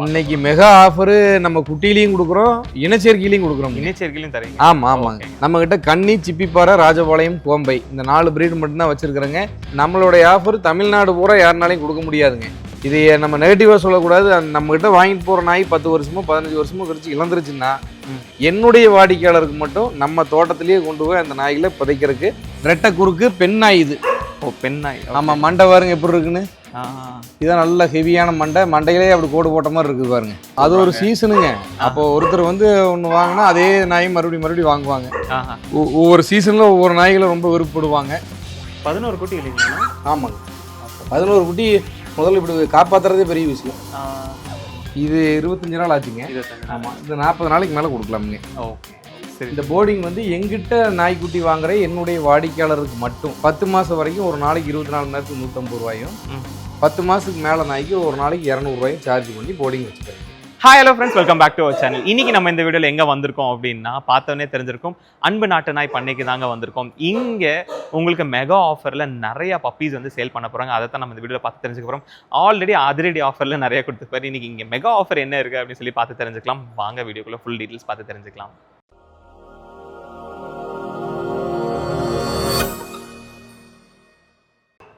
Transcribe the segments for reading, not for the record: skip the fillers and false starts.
இன்னைக்கு mega offer நம்ம குட்டிலையும் கொடுக்குறோம், இனச்சேர்க்கையிலையும் கொடுக்குறோம். இனச்சேர்க்கையிலும் தரீங்க? ஆமா ஆமாங்க. நம்ம கிட்ட கன்னி, சிப்பிப்பாறை, ராஜபாளையம், கோம்பை இந்த 4 பிரீடு மட்டும்தான் வச்சிருக்கிறேங்க. நம்மளுடைய ஆஃபர் தமிழ்நாடு பூரா யாருனாலையும் கொடுக்க முடியாதுங்க. இது நம்ம நெகட்டிவாக சொல்லக்கூடாது. நம்ம கிட்ட வாங்கிட்டு போகிற நாய் 10 வருஷமோ 15 வருஷமோ கழிச்சு இழந்துருச்சுன்னா என்னுடைய வாடிக்கையாளருக்கு மட்டும் நம்ம தோட்டத்திலேயே கொண்டு போய் அந்த நாய்களை புதைக்கிறதுக்கு. ரெட்டை குறுக்கு பெண் நாய் இது. ஓ, பெண் நாய். ஆமாம், மண்டை பாருங்க எப்படி இருக்குன்னு. இதான் நல்ல ஹெவியான மண்டையிலே அப்படி கோடு போட்ட மாதிரி இருக்குது பாருங்க. அது ஒரு சீசனுங்க. அப்போ ஒருத்தர் வந்து ஒன்று வாங்கினா அதே நாய் மறுபடியும் வாங்குவாங்க. ஒவ்வொரு சீசனில் ஒவ்வொரு நாய்களை ரொம்ப விருப்பப்படுவாங்க. 11 குட்டி இல்லைங்களா? ஆமாங்க, 11 குட்டி முதல்ல இப்படி காப்பாற்றுறதே பெரிய விஷயம். இது 25 நாள் ஆச்சுங்க. ஆமாம், இது 40 நாளைக்கு மேலே கொடுக்கலாமுங்க. ஓகே, சரி. இந்த போர்டிங் வந்து எங்கிட்ட நாய்க்குட்டி வாங்குற என்னுடைய வாடிக்கையாளருக்கு மட்டும் 10 மாதம் வரைக்கும் ஒரு நாளைக்கு 24 மணி நேரத்துக்கு 150 ரூபாயும், 10 மாதத்துக்கு மேலே நாய்க்கு ஒரு நாளைக்கு 200 ரூபாயும் சார்ஜ் பண்ணி போர்டிங் வச்சுக்கிறேன். Hi hello friends, welcome back to our channel. இன்னைக்கு நம்ம இந்த வீடியோவில் எங்கே வந்திருக்கோம் அப்படின்னா, பார்த்தோன்னே தெரிஞ்சிருக்கும், அன்பு நாட்டு நாய் பண்ணைக்கு தாங்க வந்திருக்கோம். இங்கே உங்களுக்கு மெகா ஆஃபரில் நிறைய பப்பீஸ் வந்து சேல் பண்ண போகிறாங்க. அதை தான் நம்ம இந்த வீடியோவில் பார்த்து தெரிஞ்சுக்க போகிறோம். ஆல்ரெடி அதிரடி ஆஃபரில் நிறைய கொடுத்துருப்பாரு. இன்னைக்கு இங்கே மெகா ஆஃபர் என்ன இருக்குது அப்படின்னு சொல்லி பார்த்து தெரிஞ்சுக்கலாம். வாங்க வீடியோக்குள்ளே ஃபுல் டீட்டெயில்ஸ் பார்த்து தெரிஞ்சுக்கலாம்.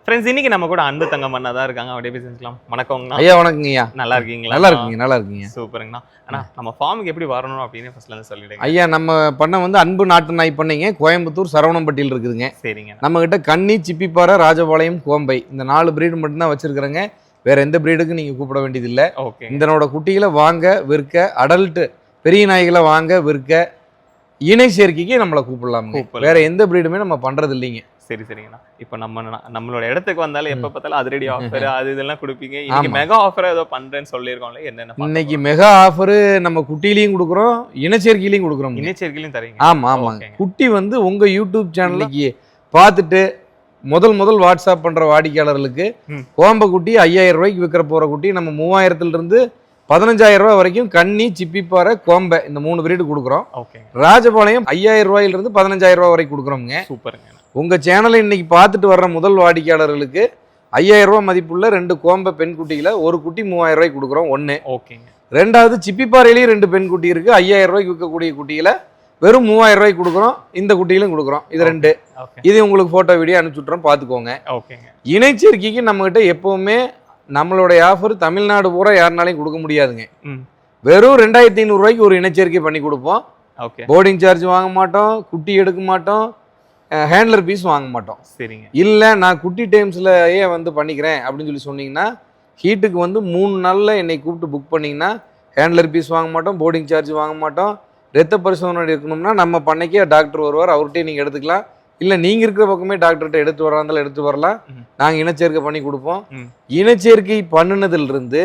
ஃப்ரெண்ட்ஸ், இன்னைக்கு நம்ம கூட அன்பு தங்கம் அண்ணா தான் இருக்காங்க. அப்படியே பேசிக்கலாம். வணக்கங்கண்ணா. ஐயா வணக்கங்கய்யா. நல்லா இருக்கீங்களா? நல்லா இருக்கீங்க. சூப்பருங்கண்ணா. அண்ணா, நம்ம ஃபார்முக்கு எப்படி வரணும் அப்படின்னு ஃபர்ஸ்ட்ல இருந்து சொல்லிடுங்க. ஐயா, நம்ம பண்ண வந்து அன்பு நாட்டு நாய் பண்ணைங்க கோயம்புத்தூர் சரவணம்பட்டியில் இருக்குதுங்க. சரிங்க. நம்ம கிட்ட கன்னி, சிப்பிப்பாறை, ராஜபாளையம், கோம்பை இந்த 4 பிரீடு மட்டும்தான் வச்சிருக்கிறேங்க. வேற எந்த பிரீடுக்கும் நீங்க கூப்பிட வேண்டியதில்லை. ஓகே. இதனோட குட்டிகளை வாங்க விற்க, அடல்ட் பெரிய நாய்களை வாங்க விற்க, இணை சேர்க்கைக்கு நம்மளை கூப்பிடலாம். வேற எந்த பிரீடுமே நம்ம பண்றது இல்லைங்க. சரி சரிங்கண்ணா. இப்போ நம்மளோட இடத்துக்கு வந்தாலும் எப்போ பார்த்தாலும் அதிரடி ஆஃபர் அது இதெல்லாம் கொடுப்பீங்க. இன்னைக்கு மெகா ஆஃபர் ஏதோ பண்றேன்னு சொல்லியிருக்கோம்ல, என்னென்ன? இன்னைக்கு மெகா ஆஃபர் நம்ம குட்டிலையும் கொடுக்குறோம், இனச்சேர்க்கையிலையும் கொடுக்குறோம். இனச்சேர்க்கையிலையும் தரீங்க? ஆமாங்க. குட்டி வந்து உங்க யூடியூப் சேனலுக்கு பார்த்துட்டு முதல் வாட்ஸ்அப் பண்ற வாடிக்கையாளர்களுக்கு கோம்பை குட்டி 5000 ரூபாய்க்கு விற்கிற போற குட்டி நம்ம 3000 இருந்து 15000 ரூபாய் வரைக்கும் கன்னி, சிப்பிப்பாறை, கோம்பை இந்த 3 பிரீடு கொடுக்குறோம். ராஜபாளையம் 5000 ரூபாயிலிருந்து 15000 ரூபாய் வரைக்கும் கொடுக்குறோங்க. சூப்பருங்க. உங்க சேனலை இன்னைக்கு பார்த்துட்டு வர்ற முதல் வாடிக்கையாளர்களுக்கு 5000 ரூபாய் மதிப்புள்ள 2 கோம்பை பெண் குட்டிகளை ஒரு குட்டி 3000 ரூபாய்க்கு கொடுக்குறோம். ஒன்று. ஓகேங்க. ரெண்டாவது, சிப்பிப்பாறையிலேயும் 2 பெண் குட்டி இருக்கு. 5000 ரூபாய்க்கு விற்கக்கூடிய குட்டிகளை வெறும் 3000 ரூபாய்க்கு கொடுக்குறோம். இந்த குட்டியிலும் கொடுக்குறோம். இது 2. இது உங்களுக்கு போட்டோ வீடியோ அனுப்பிச்சுட்றோம், பார்த்துக்கோங்க. ஓகேங்க. இணைச்சேர்க்கைக்கு நம்ம கிட்ட எப்பவுமே நம்மளுடைய ஆஃபர் தமிழ்நாடு பூரா யாருனாலையும் கொடுக்க முடியாதுங்க. வெறும் 2500 ரூபாய்க்கு ஒரு இணைச்சேர்க்கை பண்ணி கொடுப்போம். போர்டிங் சார்ஜ் வாங்க மாட்டோம், குட்டி எடுக்க மாட்டோம், ஹேண்ட்லர் பீஸ் வாங்க மாட்டோம். சரிங்க. இல்லை நான் குட்டி டைம்ஸ்லயே வந்து பண்ணிக்கிறேன் அப்படின்னு சொல்லி சொன்னீங்கன்னா, ஹீட்டுக்கு வந்து 3 நாளில் என்னை கூப்பிட்டு புக் பண்ணிங்கன்னா ஹேண்ட்லர் பீஸ் வாங்க மாட்டோம், போர்டிங் சார்ஜ் வாங்க மாட்டோம். ரத்த பரிசோதனை எடுக்கணும்னா நம்ம பண்ணைக்கே டாக்டர் வருவார், அவர்கிட்டயே நீங்கள் எடுத்துக்கலாம். இல்லை நீங்கள் இருக்கிற பக்கமே டாக்டர்கிட்ட எடுத்து வராந்தாலும் எடுத்து வரலாம். நாங்கள் இனச்சேர்க்கை பண்ணி கொடுப்போம். இனச்சேர்க்கை பண்ணினதுலேருந்து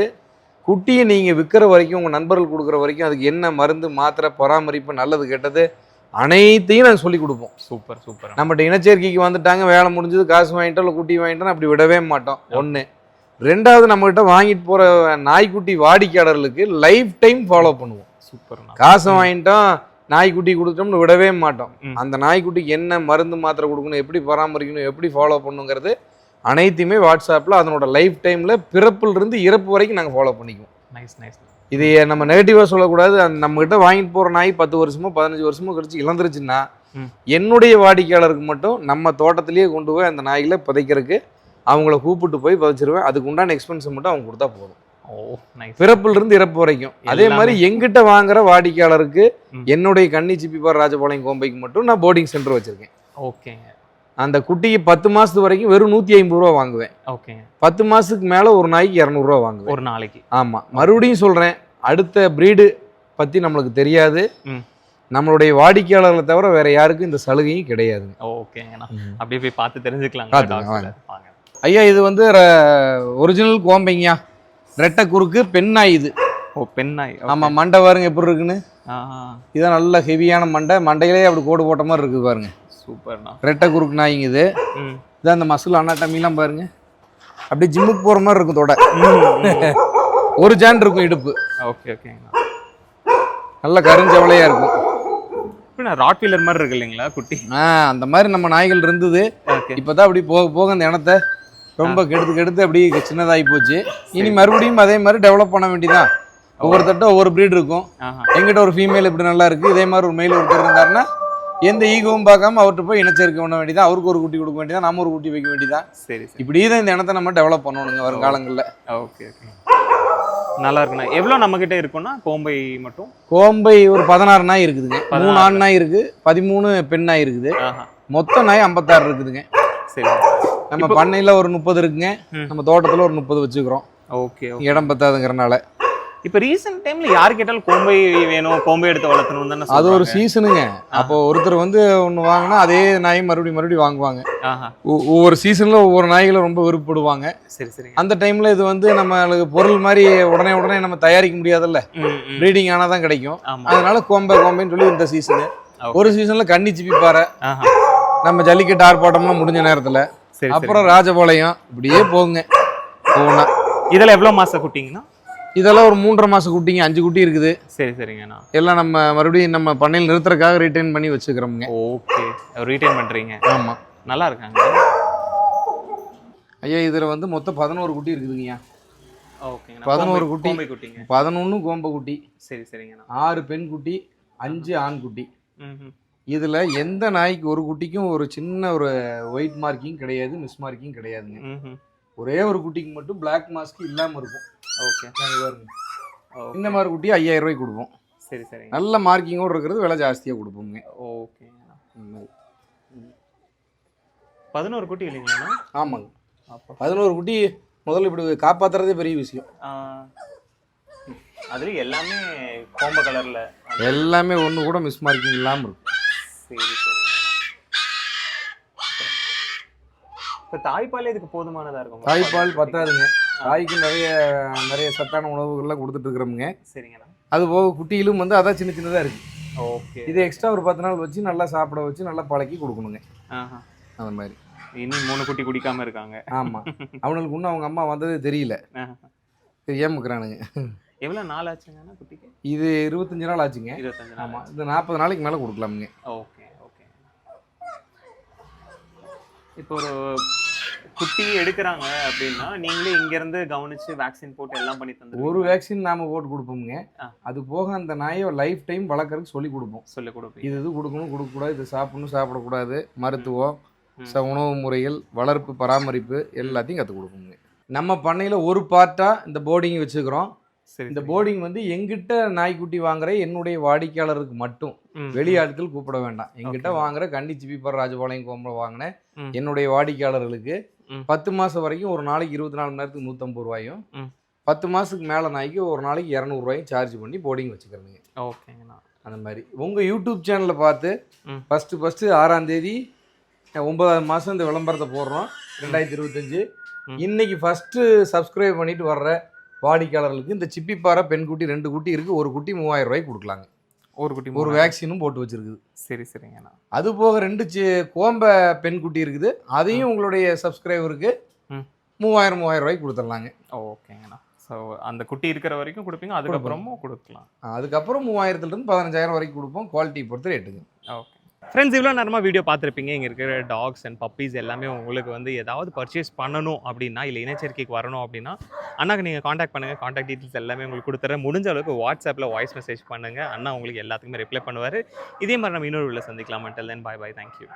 குட்டியை நீங்கள் விற்கிற வரைக்கும், உங்கள் நண்பர்கள் கொடுக்குற வரைக்கும் அதுக்கு என்ன மருந்து, மாத்திரை, பராமரிப்பு, நல்லது கெட்டது அனைத்தையும் நாங்கள் சொல்லி கொடுப்போம். Super super. நம்மகிட்ட இனச்சேர்க்கைக்கு வந்துட்டாங்க, வேலை முடிஞ்சது, காசு வாங்கிட்டோம், இல்லை குட்டி வாங்கிட்டோம், அப்படி விடவே மாட்டோம். ஒன்று. ரெண்டாவது, நம்மகிட்ட வாங்கிட்டு போகிற நாய்க்குட்டி வாடிக்கையாளர்களுக்கு லைஃப் டைம் ஃபாலோ பண்ணுவோம். சூப்பர். காசை வாங்கிட்டோம், நாய்க்குட்டி கொடுத்தோம்னு விடவே மாட்டோம். அந்த நாய்க்குட்டிக்கு என்ன மருந்து, மாத்திரை கொடுக்கணும், எப்படி பராமரிக்கணும், எப்படி ஃபாலோ பண்ணுங்கிறது அனைத்தையுமே வாட்ஸ்அப்பில் அதனோட லைஃப் டைமில் பிறப்பிலிருந்து இறப்பு வரைக்கும் நாங்கள் ஃபாலோ பண்ணிக்குவோம். Nice nice. இது நம்ம நெகட்டிவாக சொல்லக்கூடாது. நம்மகிட்ட வாங்கிட்டு போகிற நாய் 10 வருஷமோ 15 வருஷமோ கழிச்சு இழந்துருச்சுன்னா என்னுடைய வாடிக்கையாளருக்கு மட்டும் நம்ம தோட்டத்திலேயே கொண்டு போய் அந்த நாய்களை புதைக்கிறதுக்கு அவங்கள கூப்பிட்டு போய் புதைச்சிருவேன். அதுக்கு உண்டான எக்ஸ்பென்ஸ் மட்டும் அவங்க கொடுத்தா போதும். பிறப்பிலிருந்து இறப்பு வரைக்கும். அதே மாதிரி எங்கிட்ட வாங்குற வாடிக்கையாளருக்கு என்னுடைய கன்னி, சிப்பிப்பாறை, ராஜபாளையம், கோம்பைக்கு மட்டும் நான் போர்டிங் சென்டர் வச்சிருக்கேன். ஓகேங்க. அந்த குட்டிக்கு 10 மாசத்து வரைக்கும் வெறும் 150 ரூபா வாங்குவேன். ஓகேங்க. 10 மாசத்துக்கு மேல ஒரு நாய்க்கு 200 ரூபா வாங்குவேன் ஒரு நாளைக்கு. ஆமா. மறுபடியும் சொல்றேன், அடுத்த பிரீடு பத்தி நம்மளுக்கு தெரியாது. நம்மளுடைய வாடிக்கையாளர்களை தவிர வேற யாருக்கும் இந்த சலுகையும் கிடையாது. ஓகேங்கண்ணா. அப்படியே போய் பார்த்து தெரிஞ்சுக்கலாம். ஐயா, இது வந்து ஒரிஜினல் கோம்பைங்கயா. ரெட்டை குறுக்கு பெண் நாய் இது. ஓ, பெண் நாய். ஆமா, மண்டை பாருங்க எப்படி இருக்குன்னு. இதான் நல்ல ஹெவியான மண்டையிலே அப்படி கோடு போட்ட மாதிரி இருக்குது பாருங்க. சூப்பர்ண்ணா. ரெட்டை குறுக்கு நாய்ங்க இது. இதான் அந்த மசில் அனாட்டமிலாம் பாருங்க, அப்படியே ஜிம்முக்கு போற மாதிரி இருக்கும் தொட. ஒரு ஜான் இருக்கும் இடுப்பு. ஓகே ஓகேங்கண்ணா. நல்ல கருஞ்சவளையா இருக்கும். ராட்வீலர் மாதிரி இருக்கு இல்லைங்களா குட்டி? அந்த மாதிரி நம்ம நாய்கள் இருந்தது. இப்பதான் அப்படி போக போக அந்த இனத்தை ரொம்ப கெடுத்து அப்படியே சின்னதாகி போச்சு. இனி மறுபடியும் அதே மாதிரி டெவலப் பண்ண வேண்டியதான். ஒவ்வொருத்தட்ட ஒவ்வொரு ப்ரீட் இருக்கும். எங்கிட்ட ஒரு ஃபீமேல் இப்படி நல்லா இருக்கு, இதே மாதிரி ஒரு மெயில் ஒருத்தர் இருந்தாருன்னா எந்த ஈகவும் பார்க்காம அவர்கிட்ட போய் இனச்சேர்க்கை பண்ண வேண்டியதான், அவருக்கு ஒரு குட்டி கொடுக்க வேண்டியதான், நம்ம ஒரு குட்டி வைக்க வேண்டியதான். சரி, இப்படியே தான் இந்த இனத்தை நம்ம டெவலப் பண்ணணுங்க வரும் காலங்களில். ஓகே ஓகே, நல்லா இருக்குண்ணா. எவ்வளோ நம்மக்கிட்ட இருக்குன்னா கோம்பை மட்டும்? கோம்பை ஒரு 16 நாய் இருக்குதுங்க. 3 ஆண் நாய் இருக்கு, 13 பெண் நாய் இருக்குது. மொத்த நாய் 56 இருக்குதுங்க. சரி, நம்ம பண்ணையில் ஒரு 30 இருக்குங்க, நம்ம தோட்டத்தில் ஒரு 30 வச்சுக்கிறோம். ஓகே, இடம் பத்தாதுங்கிறனால. இப்போ ரீசெண்ட் டைம்ல யார் கேட்டாலும் கோம்பை வேணும், கோம்பை எடுத்து வளர்த்தணும் தானே. அது ஒரு சீசனுங்க. அப்போ ஒருத்தர் வந்து ஒன்று வாங்கினா அதே நாய் மறுபடியும் வாங்குவாங்க. ஒவ்வொரு சீசன்ல ஒவ்வொரு நாய்களை ரொம்ப விருப்பப்படுவாங்க. சரி சரி. அந்த டைம்ல இது வந்து நம்மளுக்கு பொருள் மாதிரி உடனே நம்ம தயாரிக்க முடியாதுல்ல, ப்ரீடிங் ஆனாதான் கிடைக்கும். அதனால கோம்பைன்னு சொல்லி இந்த சீசனு. ஒரு சீசன்ல கன்னி சிப்பி பாறை, நம்ம ஜல்லிக்கட்டு ஆர்ப்பாட்டம்லாம் முடிஞ்ச நேரத்துல, அப்புறம் ராஜபாளையம், இப்படியே போகுங்க போனா. இதெல்லாம் எவ்வளவு மாச குட்டிங்கண்ணா? இதெல்லாம் ஒரு 3.5 மாச குட்டிங்க, 5 குட்டி இருக்குது. சரி சரிங்கண்ணா. எல்லாம் நம்ம மறுபடியும் நம்ம பண்ணையில் நிறுத்துறதுக்காக ரீட்டைன் பண்ணி வச்சுக்கிறோமுங்க. ஓகே, ரீட்டைன் பண்றீங்க. ஆமா, நல்லா இருக்காங்க ஐயா. இதுல வந்து மொத்தம் 11 குட்டி இருக்குதுங்கய்யா. ஓகேங்க, 11 குட்டி, கோம்பை குட்டிங்க. 11 கோம்பை குட்டி. சரி சரிங்கண்ணா. 6 பெண் குட்டி, 5 ஆண் குட்டி. இதுல எந்த நாய்க்கு ஒரு குட்டிக்கும் ஒரு சின்ன ஒரு ஒயிட் மார்க்கிங் கிடையாது, மிஸ் மார்க்கிங் கிடையாதுங்க. ஒரே ஒரு குட்டிக்கு மட்டும் பிளாக் மாஸ்க் இல்லாம இருக்கும். ஓகே, இந்த மாதிரி குட்டி 5000 ரூபாய்க்கு கொடுப்போம். சரி சரி. நல்ல மார்க்கிங்கோடு இருக்கிறது விலை ஜாஸ்தியாக கொடுப்போங்க. ஓகே, 11 குட்டி இல்லைங்களா? ஆமாங்க, 11 குட்டி முதல்ல இப்படி காப்பாற்றுறதே பெரிய விஷயம். அதுல எல்லாமே கோம்பை கலர்ல, எல்லாமே ஒன்று கூட மிஸ் மார்க்கிங் இல்லாமல் இருக்கும். சரி சரி. இப்போ தாய்ப்பால் இதுக்கு போதுமானதாக இருக்கும்? தாய்ப்பால் பத்தாதுங்க, தாய்க்கு நிறைய சத்தான உணவுகள்லாம் கொடுத்துட்டு இருக்கிறோமுங்க. சரிங்கண்ணா. அது போக குட்டியிலும் வந்து அதான் சின்னதாக இருக்கு. ஓகே, இது எக்ஸ்ட்ரா ஒரு 10 நாள் வச்சு நல்லா சாப்பிட வச்சு நல்லா பழக்கி கொடுக்கணுங்க. அந்த மாதிரி. இன்னும் 3 குட்டி குடிக்காம இருக்காங்க. ஆமாம், அவனுக்கு இன்னும் அவங்க அம்மா வந்ததே தெரியல, தெரியாம இருக்கிறானுங்க. எவ்வளோ நாள் ஆச்சுங்கண்ணா குட்டிக்கு? இது 25 நாள் ஆச்சுங்க. 25 நாள். ஆமாம், இது 40 நாளைக்கு மேலே கொடுக்கலாமுங்க. Okay okay. இப்போ ஒரு குட்டி எடுக்கிறாங்க அப்படின்னா நீங்களே இங்கேருந்து கவனிச்சு வேக்சின் போட்டு எல்லாம் பண்ணி தந்து? ஒரு வேக்சின் நாம போட்டு கொடுப்போமுங்க. அது போக அந்த நாயை லைஃப் டைம் வளர்க்குறதுக்கு சொல்லி கொடுப்போம். இது கொடுக்கணும், கொடுக்கக்கூடாது, இது சாப்பிடணும், சாப்பிடக்கூடாது, மருத்துவம், உணவு முறைகள், வளர்ப்பு, பராமரிப்பு எல்லாத்தையும் கற்றுக் கொடுப்போங்க. நம்ம பண்ணையில் ஒரு பார்ட்டாக இந்த போர்டிங் வச்சுக்கிறோம். இந்த போர்டிங் வந்து எங்கிட்ட நாய்க்குட்டி வாங்குற என்னுடைய வாடிக்கையாளருக்கு மட்டும், வெளியாட்கள் கூப்பிட வேண்டாம். எங்கிட்ட வாங்குற கன்னி சிப்பி பாறை, ராஜபாளையம் கோம்பை வாங்கின என்னுடைய வாடிக்கையாளர்களுக்கு 10 மாசம் வரைக்கும் ஒரு நாளைக்கு 24 மணி நேரத்துக்கு 150 ரூபாயும், 10 மாசத்துக்கு மேல நாய்க்கு ஒரு நாளைக்கு 200 ரூபாயும் சார்ஜ் பண்ணி போர்டிங் வச்சுக்கிறேங்க. ஓகேங்கண்ணா. அந்த மாதிரி உங்க யூடியூப் சேனல்ல பார்த்து ஃபர்ஸ்ட் 6ஆம் தேதி 9ஆவது மாசம் இந்த விளம்பரத்தை போடுறோம் 2025. இன்னைக்கு ஃபர்ஸ்ட் சப்ஸ்கிரைப் பண்ணிட்டு வர்ற வாடிக்கையாளர்களுக்கு இந்த சிப்பிப்பாறை பெண் குட்டி 2 குட்டி இருக்கு, ஒரு குட்டி 3000 ரூபாய்க்கு கொடுக்கலாங்க. ஒரு குட்டி, ஒரு வேக்சினும் போட்டு வச்சிருக்குது. சரி சரிங்கண்ணா. அது போக 2 கோம்பை பெண் குட்டி இருக்குது, அதையும் உங்களுடைய சப்ஸ்கிரைபருக்கு 3000 ரூபாய்க்கு கொடுத்துடலாங்க. ஓகேங்கண்ணா. ஸோ அந்த குட்டி இருக்கிற வரைக்கும் கொடுப்பீங்க, அதுக்கப்புறமும் கொடுக்கலாம். அதுக்கப்புறம் 3000லேருந்து 15000 வரைக்கும் கொடுப்போம், குவாலிட்டி பொறுத்து ரேட்டுங்க. ஓகே ஃப்ரெண்ட்ஸ், இவ்வளோ நேரமாக வீடியோ பார்த்துருப்பீங்க. இங்கே இருக்கிற டாக்ஸ் அண்ட் பப்பீஸ் எல்லாமே உங்களுக்கு வந்து ஏதாவது பர்ச்சேஸ் பண்ணணும் அப்படின்னா, இல்லை இனச்சேர்க்கைக்கு வரணும் அப்படின்னா அண்ணாக்கு நீங்கள் காண்டாக்ட் பண்ணுங்கள். காண்டாக்ட் டீட்டெயில்ஸ் எல்லாமே உங்களுக்கு கொடுத்துறேன். முடிஞ்ச அளவுக்கு வாட்ஸ்அப்பில் வாய்ஸ் மெசேஜ் பண்ணுங்கள், அண்ணா உங்களுக்கு எல்லாத்துக்குமே ரிப்ளை பண்ணுவார். இதே மாதிரி நம்ம இன்னொரு வீடியோவில் சந்திக்கலாம். until then, bye bye, thank you.